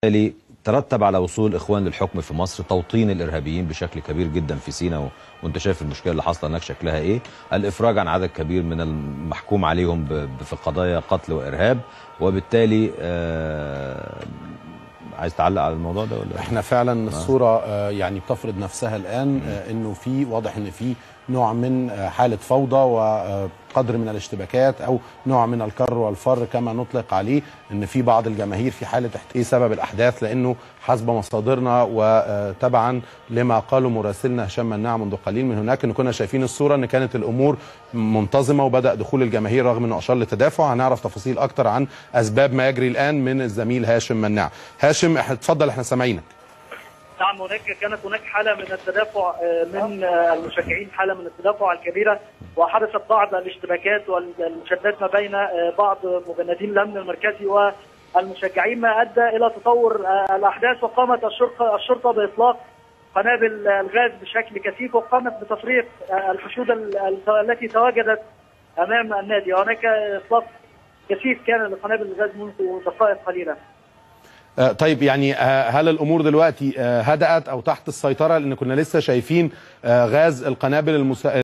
بالتالي ترتب على وصول اخوان للحكم في مصر توطين الارهابيين بشكل كبير جدا في سيناء، وانت شايف المشكله اللي حاصله هناك شكلها ايه، الافراج عن عدد كبير من المحكوم عليهم في قضايا قتل وارهاب، وبالتالي عايز تعلق على الموضوع ده ولا؟ احنا فعلا الصوره يعني بتفرض نفسها الان، انه في واضح ان في نوع من حاله فوضى وقدر من الاشتباكات او نوع من الكر والفر كما نطلق عليه، ان في بعض الجماهير في حاله ايه سبب الاحداث، لانه حسب مصادرنا وتبعا لما قاله مراسلنا هشام مناع منذ قليل من هناك، ان كنا شايفين الصوره ان كانت الامور منتظمه وبدا دخول الجماهير رغم انه اشار للتدافع. هنعرف تفاصيل اكتر عن اسباب ما يجري الان من الزميل هاشم مناع. هاشم اتفضل احنا سامعينك. نعم، كانت هناك حالة من التدافع من المشجعين، حالة من التدافع الكبيرة، وحدثت بعض الاشتباكات والمشادات ما بين بعض مجندين الأمن المركزي والمشجعين، ما أدى إلى تطور الأحداث، وقامت الشرطة بإطلاق قنابل الغاز بشكل كثيف، وقامت بتفريق الحشود التي تواجدت أمام النادي. وهناك إطلاق كثيف كان لقنابل الغاز منذ دقائق قليلة. طيب يعني هل الامور دلوقتي هدأت او تحت السيطره؟ لان كنا لسه شايفين غاز القنابل